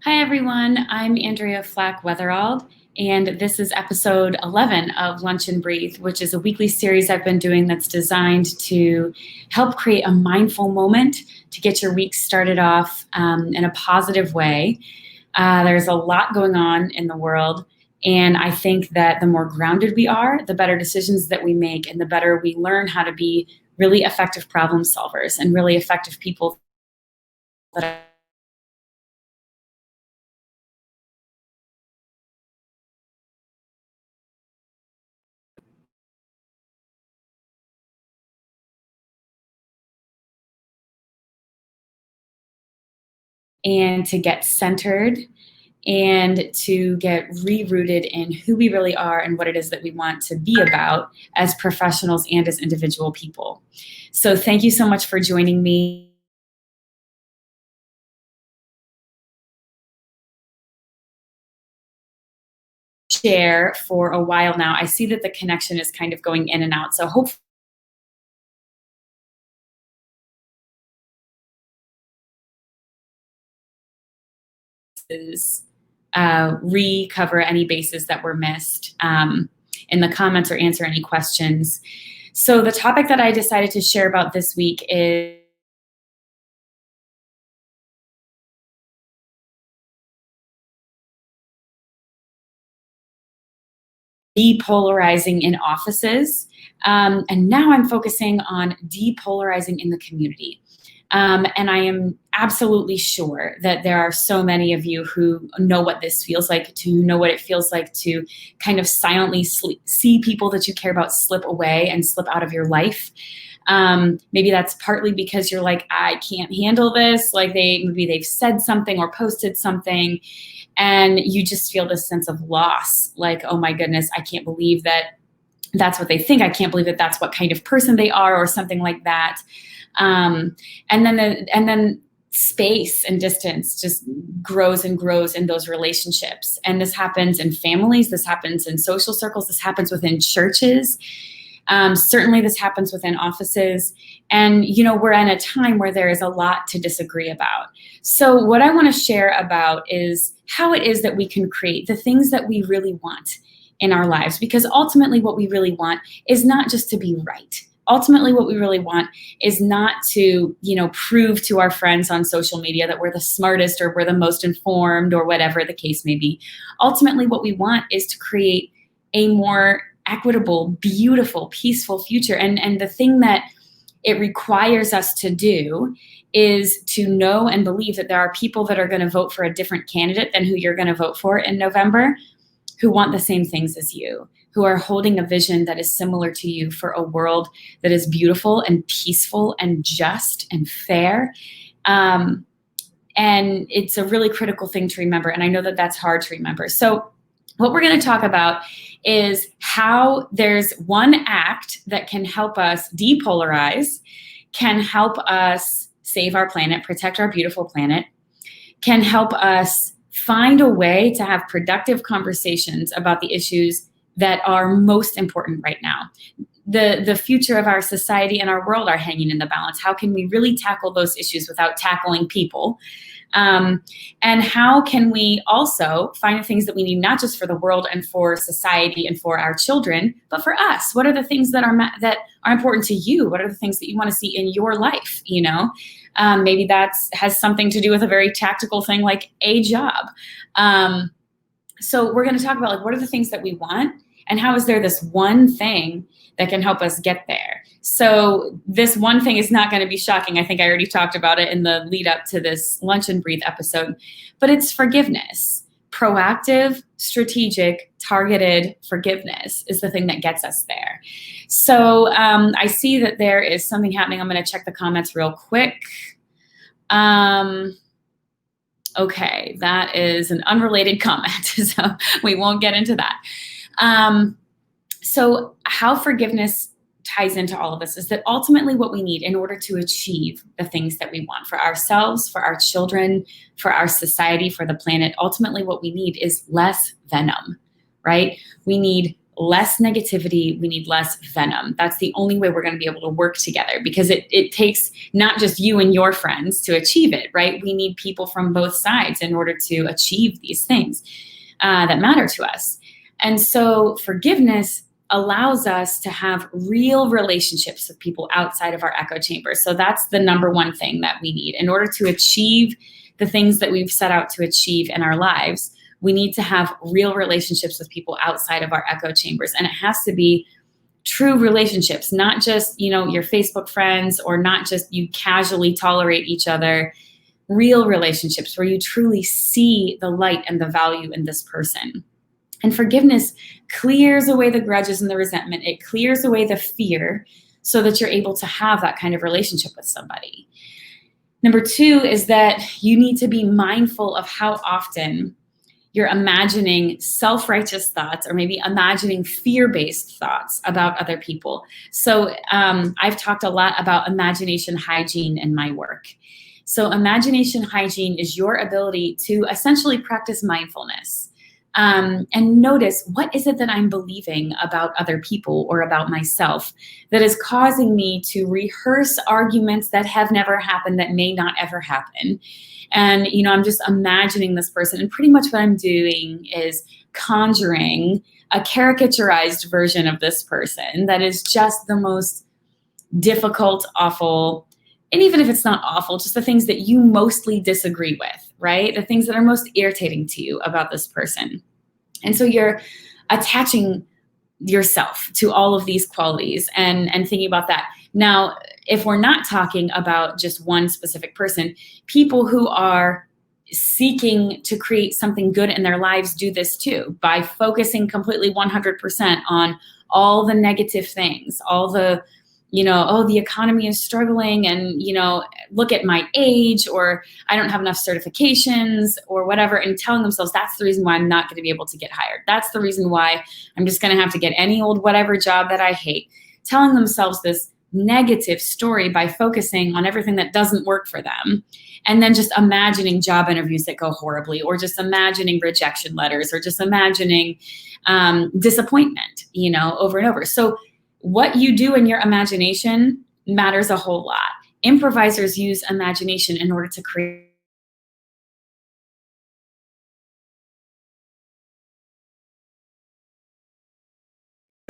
Hi, everyone. I'm Andrea Flack-Wetherald, and this is episode 11 of Lunch and Breathe, which is a weekly series I've been doing that's designed to help create a mindful moment to get your week started off in a positive way. There's a lot going on in the world, and I think that the more grounded we are, the better decisions that we make, and the better we learn how to be really effective problem solvers and really effective people that and to get centered and to get rerooted in who we really are and what it is that we want to be about as professionals and as individual people. So thank you so much for joining me. Share for a while now. I see that the connection is kind of going in and out. So hopefully recover any bases that were missed in the comments or answer any questions. So the topic that I decided to share about this week is depolarizing in offices. And now I'm focusing on depolarizing in the community. And I am absolutely sure that there are so many of you who know what this feels like, to know what it feels like to kind of silently see people that you care about slip away and slip out of your life. Maybe that's partly because you're like, I can't handle this. Like maybe they've said something or posted something, and you just feel this sense of loss. Like, oh my goodness, I can't believe that that's what they think. I can't believe that that's what kind of person they are, or something like that. And then space and distance just grows and grows in those relationships. And this happens in families. This happens in social circles. This happens within churches. Certainly this happens within offices. And, we're in a time where there is a lot to disagree about. So what I want to share about is how it is that we can create the things that we really want in our lives. Because ultimately what we really want is not just to be right. Ultimately, what we really want is not to, prove to our friends on social media that we're the smartest or we're the most informed or whatever the case may be. Ultimately, what we want is to create a more equitable, beautiful, peaceful future. And the thing that it requires us to do is to know and believe that there are people that are going to vote for a different candidate than who you're going to vote for in November, who want the same things as you, who are holding a vision that is similar to you for a world that is beautiful and peaceful and just and fair. And it's a really critical thing to remember. And I know that that's hard to remember. So what we're going to talk about is how there's one act that can help us depolarize, can help us save our planet, protect our beautiful planet, can help us find a way to have productive conversations about the issues that are most important right now. The future of our society and our world are hanging in the balance. How can we really tackle those issues without tackling people? And how can we also find the things that we need, not just for the world and for society and for our children, but for us? What are the things that are important to you? What are the things that you want to see in your life? Maybe has something to do with a very tactical thing like a job. So we're going to talk about what are the things that we want, and how is there this one thing that can help us get there? So this one thing is not going to be shocking. I think I already talked about it in the lead up to this Lunch and Breathe episode, but it's forgiveness. Proactive, strategic, targeted forgiveness is the thing that gets us there. So I see that there is something happening. I'm going to check the comments real quick. Okay, that is an unrelated comment, so we won't get into that. So how forgiveness ties into all of this is that ultimately what we need in order to achieve the things that we want for ourselves, for our children, for our society, for the planet, ultimately what we need is less venom, right? We need less negativity. We need less venom. That's the only way we're going to be able to work together, because it takes not just you and your friends to achieve it, right? We need people from both sides in order to achieve these things that matter to us. And so forgiveness allows us to have real relationships with people outside of our echo chamber. So that's the number one thing that we need in order to achieve the things that we've set out to achieve in our lives. We need to have real relationships with people outside of our echo chambers. And it has to be true relationships, not just, your Facebook friends, or not just you casually tolerate each other. Real relationships where you truly see the light and the value in this person. And forgiveness clears away the grudges and the resentment. It clears away the fear so that you're able to have that kind of relationship with somebody. Number two is that you need to be mindful of how often you're imagining self-righteous thoughts, or maybe imagining fear-based thoughts about other people. So I've talked a lot about imagination hygiene in my work. So imagination hygiene is your ability to essentially practice mindfulness. And notice, what is it that I'm believing about other people or about myself that is causing me to rehearse arguments that have never happened, that may not ever happen. And, I'm just imagining this person, and pretty much what I'm doing is conjuring a caricaturized version of this person that is just the most difficult, awful, and even if it's not awful, just the things that you mostly disagree with, right? The things that are most irritating to you about this person. And so you're attaching yourself to all of these qualities and thinking about that. Now, if we're not talking about just one specific person, people who are seeking to create something good in their lives do this too, by focusing completely 100% on all the negative things, all the the economy is struggling, and, look at my age, or I don't have enough certifications, or whatever, and telling themselves that's the reason why I'm not going to be able to get hired. That's the reason why I'm just going to have to get any old whatever job that I hate. Telling themselves this negative story by focusing on everything that doesn't work for them, and then just imagining job interviews that go horribly, or just imagining rejection letters, or just imagining disappointment, over and over. So what you do in your imagination matters a whole lot. Improvisers use imagination in order to create.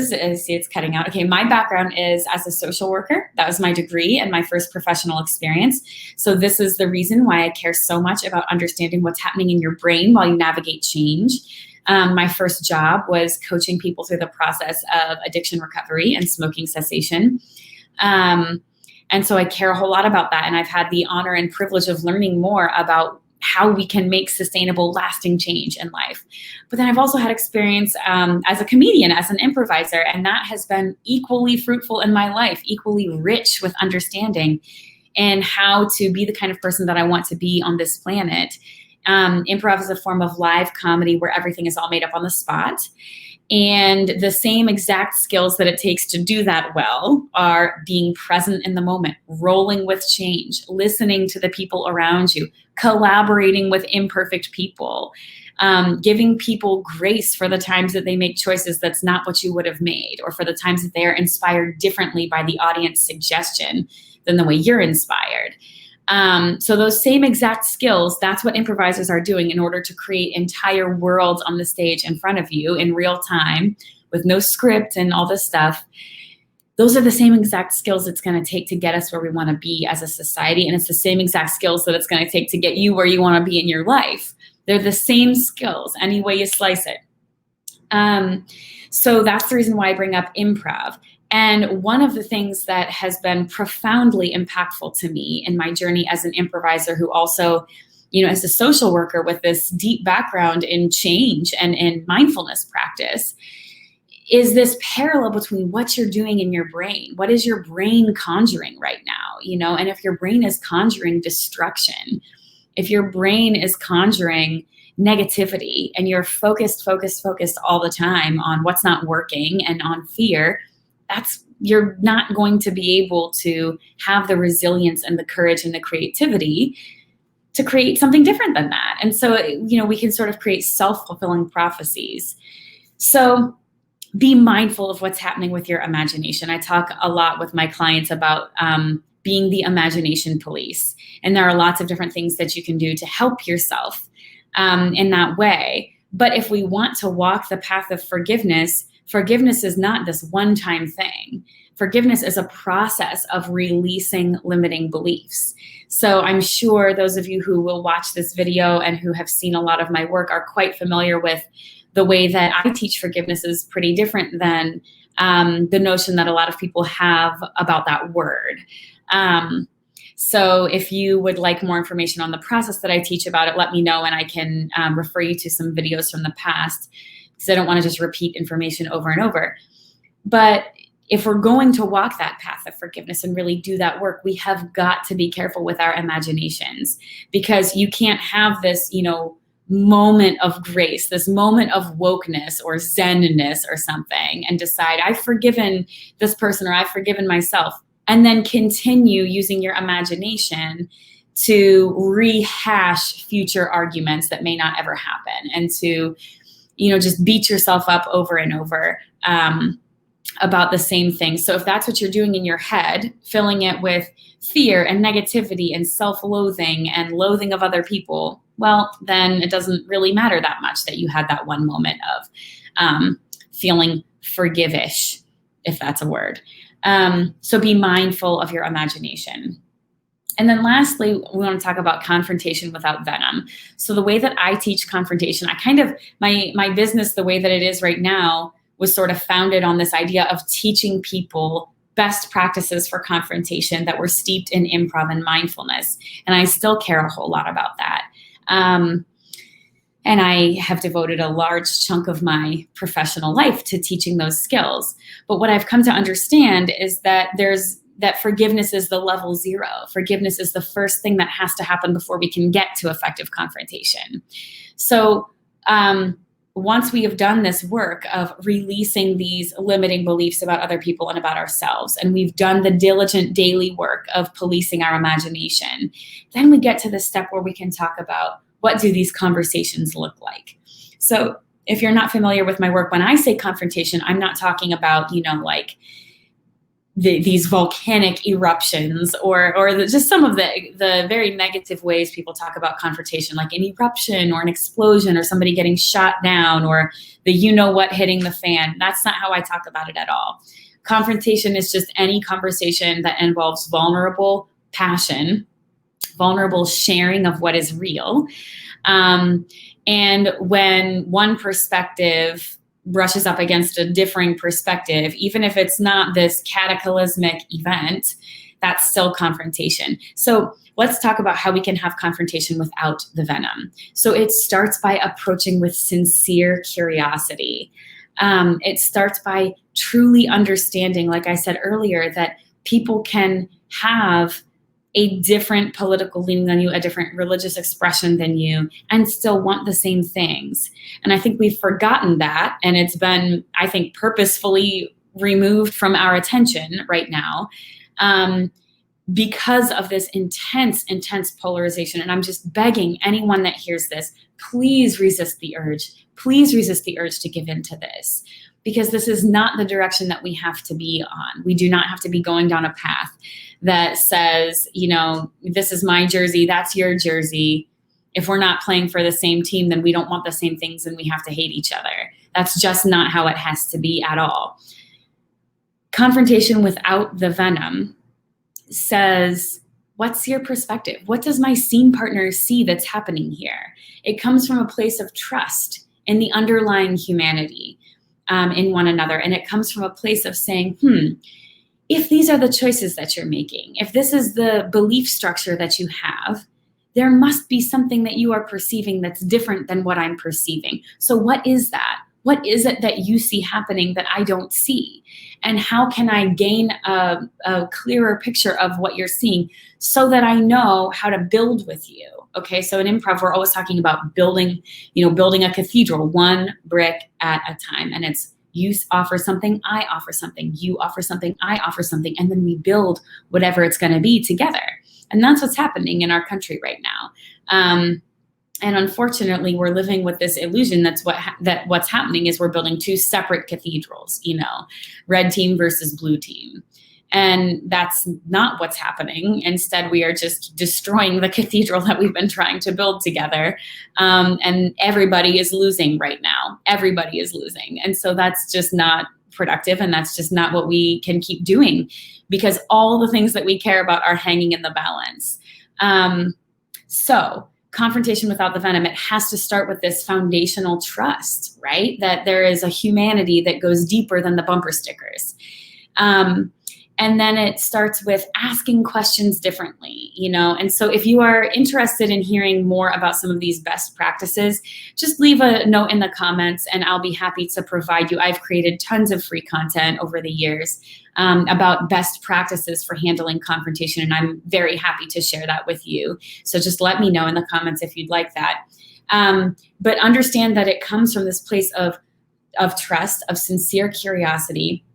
See, it's cutting out. Okay, my background is as a social worker. That was my degree and my first professional experience. So this is the reason why I care so much about understanding what's happening in your brain while you navigate change. My first job was coaching people through the process of addiction recovery and smoking cessation. And so I care a whole lot about that. And I've had the honor and privilege of learning more about how we can make sustainable, lasting change in life. But then I've also had experience as a comedian, as an improviser, and that has been equally fruitful in my life, equally rich with understanding and how to be the kind of person that I want to be on this planet. Improv is a form of live comedy where everything is all made up on the spot. And the same exact skills that it takes to do that well are being present in the moment, rolling with change, listening to the people around you, collaborating with imperfect people, giving people grace for the times that they make choices that's not what you would have made, or for the times that they're inspired differently by the audience suggestion than the way you're inspired. So those same exact skills, that's what improvisers are doing in order to create entire worlds on the stage in front of you in real time with no script and all this stuff. Those are the same exact skills it's going to take to get us where we want to be as a society. And it's the same exact skills that it's going to take to get you where you want to be in your life. They're the same skills, any way you slice it. So that's the reason why I bring up improv. And one of the things that has been profoundly impactful to me in my journey as an improviser, who also, as a social worker with this deep background in change and in mindfulness practice, is this parallel between what you're doing in your brain. What is your brain conjuring right now? And if your brain is conjuring destruction, if your brain is conjuring negativity, and you're focused all the time on what's not working and on fear, you're not going to be able to have the resilience and the courage and the creativity to create something different than that. And so, we can sort of create self-fulfilling prophecies. So be mindful of what's happening with your imagination. I talk a lot with my clients about being the imagination police. And there are lots of different things that you can do to help yourself in that way. But if we want to walk the path of forgiveness, forgiveness is not this one-time thing. Forgiveness is a process of releasing limiting beliefs. So I'm sure those of you who will watch this video and who have seen a lot of my work are quite familiar with the way that I teach forgiveness is pretty different than the notion that a lot of people have about that word. So if you would like more information on the process that I teach about it, let me know and I can refer you to some videos from the past, because I don't want to just repeat information over and over. But if we're going to walk that path of forgiveness and really do that work, we have got to be careful with our imaginations, because you can't have this, moment of grace, this moment of wokeness or zenness or something, and decide I've forgiven this person or I've forgiven myself, and then continue using your imagination to rehash future arguments that may not ever happen, and to, just beat yourself up over and over about the same thing. So if that's what you're doing in your head, filling it with fear and negativity and self-loathing and loathing of other people, well, then it doesn't really matter that much that you had that one moment of feeling forgivish, if that's a word. So be mindful of your imagination. And then lastly, we want to talk about confrontation without venom. So the way that I teach confrontation, my business, the way that it is right now, was sort of founded on this idea of teaching people best practices for confrontation that were steeped in improv and mindfulness. And I still care a whole lot about that. And I have devoted a large chunk of my professional life to teaching those skills. But what I've come to understand is that that forgiveness is the level zero. Forgiveness is the first thing that has to happen before we can get to effective confrontation. So once we have done this work of releasing these limiting beliefs about other people and about ourselves, and we've done the diligent daily work of policing our imagination, then we get to the step where we can talk about, what do these conversations look like? So if you're not familiar with my work, when I say confrontation, I'm not talking about, these volcanic eruptions or just some of the very negative ways people talk about confrontation, like an eruption or an explosion or somebody getting shot down or the you-know-what hitting the fan. That's not how I talk about it at all. Confrontation is just any conversation that involves vulnerable passion, vulnerable sharing of what is real. And when one perspective brushes up against a differing perspective, even if it's not this cataclysmic event, that's still confrontation. So let's talk about how we can have confrontation without the venom. So it starts by approaching with sincere curiosity. It starts by truly understanding, like I said earlier, that people can have a different political leaning than you, a different religious expression than you, and still want the same things. And I think we've forgotten that, and it's been, I think, purposefully removed from our attention right now because of this intense polarization. And I'm just begging anyone that hears this, please resist the urge. Please resist the urge to give in to this, because this is not the direction that we have to be on. We do not have to be going down a path that says, this is my jersey, that's your jersey. If we're not playing for the same team, then we don't want the same things and we have to hate each other. That's just not how it has to be at all. Confrontation without the venom says, what's your perspective? What does my scene partner see that's happening here? It comes from a place of trust in the underlying humanity in one another. And it comes from a place of saying, if these are the choices that you're making, if this is the belief structure that you have, there must be something that you are perceiving that's different than what I'm perceiving. So what is that? What is it that you see happening that I don't see? And how can I gain a clearer picture of what you're seeing so that I know how to build with you? Okay, so in improv, we're always talking about building a cathedral, one brick at a time. And it's you offer something, I offer something, you offer something, I offer something, and then we build whatever it's going to be together. And that's what's happening in our country right now. And unfortunately, we're living with this illusion that what's happening is we're building two separate cathedrals, red team versus blue team. And that's not what's happening. Instead, we are just destroying the cathedral that we've been trying to build together. And everybody is losing right now. Everybody is losing. And so that's just not productive. And that's just not what we can keep doing, because all the things that we care about are hanging in the balance. So confrontation without the venom, it has to start with this foundational trust, right? That there is a humanity that goes deeper than the bumper stickers. And then it starts with asking questions differently, And so if you are interested in hearing more about some of these best practices, just leave a note in the comments and I'll be happy to provide you. I've created tons of free content over the years about best practices for handling confrontation, and I'm very happy to share that with you. So just let me know in the comments if you'd like that. But understand that it comes from this place of trust, of sincere curiosity.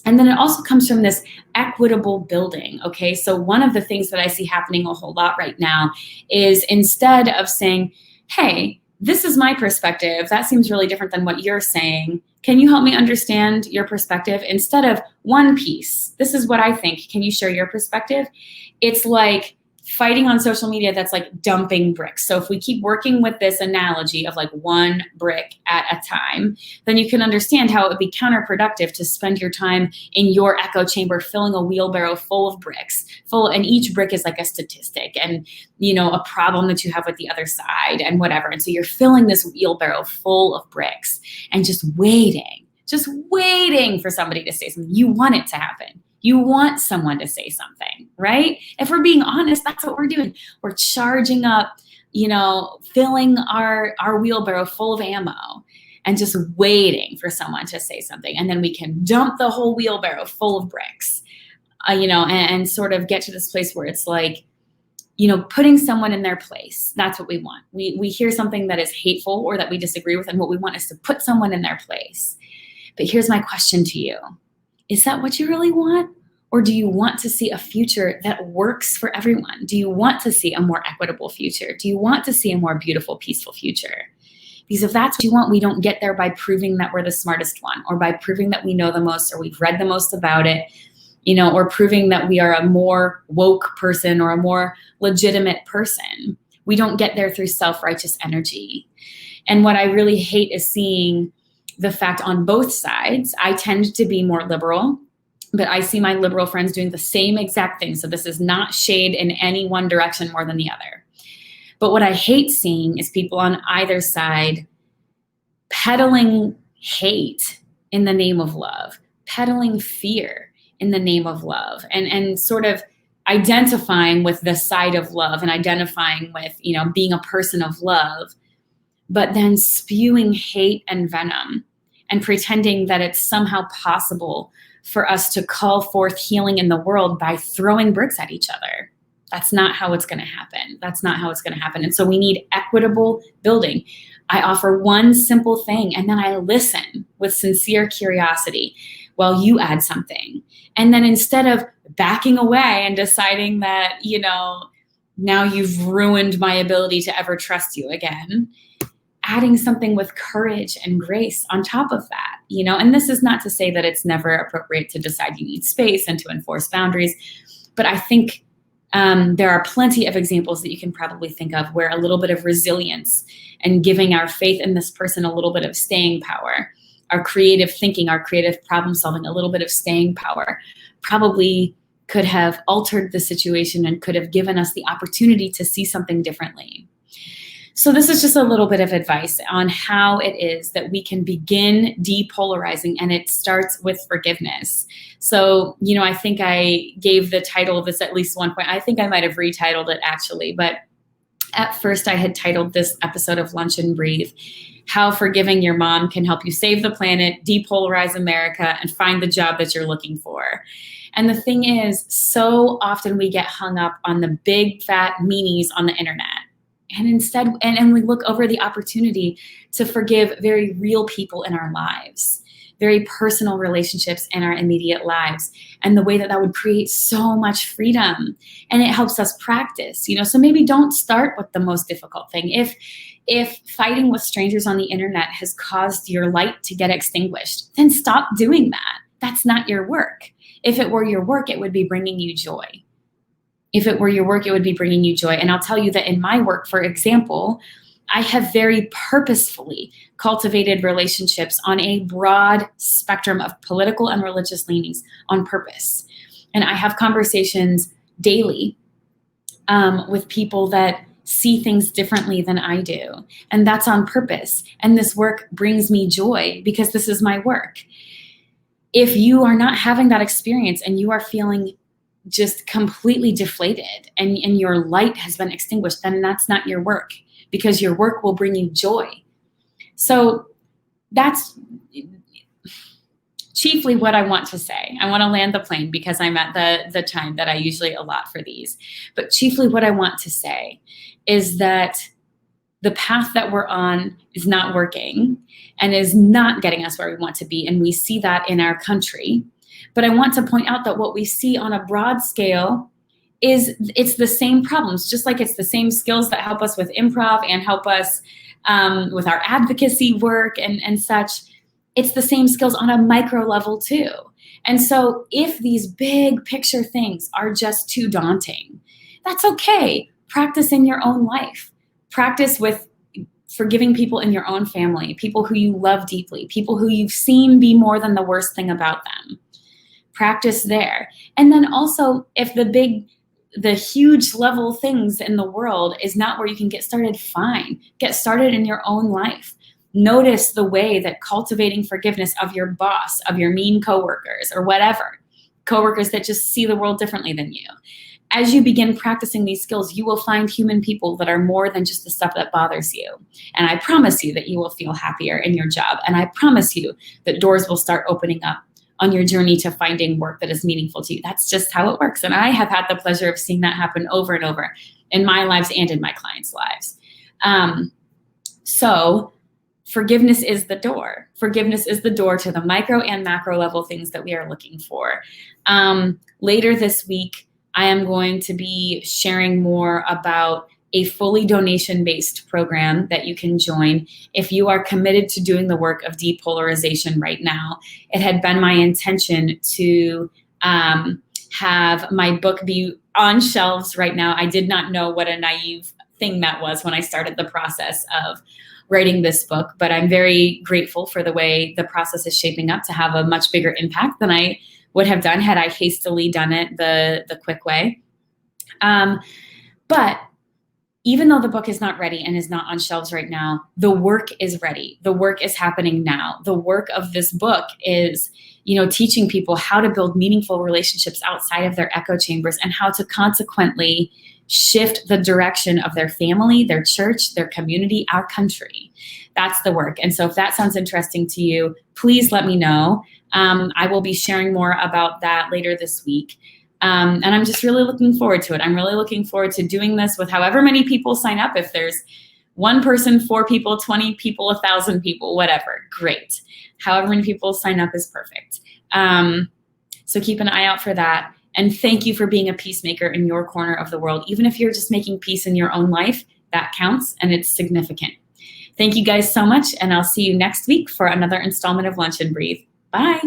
And then it also comes from this equitable building, okay? So one of the things that I see happening a whole lot right now is, instead of saying, hey, this is my perspective, that seems really different than what you're saying, can you help me understand your perspective? Instead of one piece, this is what I think, can you share your perspective? It's like fighting on social media that's like dumping bricks. So if we keep working with this analogy of like one brick at a time, then you can understand how it would be counterproductive to spend your time in your echo chamber filling a wheelbarrow full of bricks, and each brick is like a statistic and, a problem that you have with the other side and whatever. And so you're filling this wheelbarrow full of bricks and just waiting for somebody to say something. You want it to happen. You want someone to say something, right? If we're being honest, that's what we're doing. We're charging up, filling our wheelbarrow full of ammo and just waiting for someone to say something. And then we can dump the whole wheelbarrow full of bricks, and sort of get to this place where it's like, putting someone in their place. That's what we want. We hear something that is hateful or that we disagree with, and what we want is to put someone in their place. But here's my question to you. Is that what you really want? Or do you want to see a future that works for everyone? Do you want to see a more equitable future? Do you want to see a more beautiful, peaceful future? Because if that's what you want, we don't get there by proving that we're the smartest one, or by proving that we know the most, or we've read the most about it, or proving that we are a more woke person or a more legitimate person. We don't get there through self-righteous energy. And what I really hate is seeing the fact on both sides. I tend to be more liberal, but I see my liberal friends doing the same exact thing. So this is not shade in any one direction more than the other. But what I hate seeing is people on either side peddling hate in the name of love, peddling fear in the name of love, and sort of identifying with the side of love and identifying with, being a person of love, but then spewing hate and venom and pretending that it's somehow possible for us to call forth healing in the world by throwing bricks at each other. That's not how it's going to happen. That's not how it's going to happen. And so we need equitable building. I offer one simple thing, and then I listen with sincere curiosity while you add something. And then instead of backing away and deciding that, now you've ruined my ability to ever trust you again, adding something with courage and grace on top of that, and this is not to say that it's never appropriate to decide you need space and to enforce boundaries, but I think there are plenty of examples that you can probably think of where a little bit of resilience and giving our faith in this person a little bit of staying power, our creative thinking, our creative problem solving, a little bit of staying power probably could have altered the situation and could have given us the opportunity to see something differently. So this is just a little bit of advice on how it is that we can begin depolarizing, and it starts with forgiveness. So, I think I gave the title of this at least one point. I think I might have retitled it actually, but at first I had titled this episode of Lunch and Breathe, How Forgiving Your Mom Can Help You Save the Planet, Depolarize America, and Find the Job That You're Looking For. And the thing is, so often we get hung up on the big fat meanies on the internet. And instead, and we look over the opportunity to forgive very real people in our lives, very personal relationships in our immediate lives, and the way that that would create so much freedom. And it helps us practice, so maybe don't start with the most difficult thing. If fighting with strangers on the internet has caused your light to get extinguished, then stop doing that. That's not your work. If it were your work, it would be bringing you joy. If it were your work, it would be bringing you joy. And I'll tell you that in my work, for example, I have very purposefully cultivated relationships on a broad spectrum of political and religious leanings on purpose. And I have conversations daily with people that see things differently than I do. And that's on purpose. And this work brings me joy because this is my work. If you are not having that experience and you are feeling just completely deflated and your light has been extinguished, then that's not your work, because your work will bring you joy. So that's chiefly what I want to say. I want to land the plane because I'm at the time that I usually allot for these. But chiefly what I want to say is that the path that we're on is not working and is not getting us where we want to be. And we see that in our country. But I want to point out that what we see on a broad scale is it's the same problems, just like it's the same skills that help us with improv and help us with our advocacy work and such. It's the same skills on a micro level too. And so if these big picture things are just too daunting, that's okay. Practice in your own life. Practice with forgiving people in your own family, people who you love deeply, people who you've seen be more than the worst thing about them. Practice there. And then also, if the huge level things in the world is not where you can get started, fine. Get started in your own life. Notice the way that cultivating forgiveness of your boss, of your mean coworkers, or whatever, coworkers that just see the world differently than you. As you begin practicing these skills, you will find human people that are more than just the stuff that bothers you. And I promise you that you will feel happier in your job. And I promise you that doors will start opening up on your journey to finding work that is meaningful to you. That's just how it works. And I have had the pleasure of seeing that happen over and over in my lives and in my clients' lives. So forgiveness is the door. Forgiveness is the door to the micro and macro level things that we are looking for. Later this week, I am going to be sharing more about a fully donation-based program that you can join if you are committed to doing the work of depolarization right now. It had been my intention to have my book be on shelves right now. I did not know what a naive thing that was when I started the process of writing this book, but I'm very grateful for the way the process is shaping up to have a much bigger impact than I would have done had I hastily done it the quick way. But even though the book is not ready and is not on shelves right now, the work is ready. The work is happening now. The work of this book is, teaching people how to build meaningful relationships outside of their echo chambers and how to consequently shift the direction of their family, their church, their community, our country. That's the work. And so if that sounds interesting to you, please let me know. I will be sharing more about that later this week. And I'm just really looking forward to it. I'm really looking forward to doing this with however many people sign up. If there's 1 person, 4 people, 20 people, 1,000 people, whatever, great. However many people sign up is perfect. So keep an eye out for that. And thank you for being a peacemaker in your corner of the world. Even if you're just making peace in your own life, that counts and it's significant. Thank you guys so much. And I'll see you next week for another installment of Lunch and Breathe. Bye.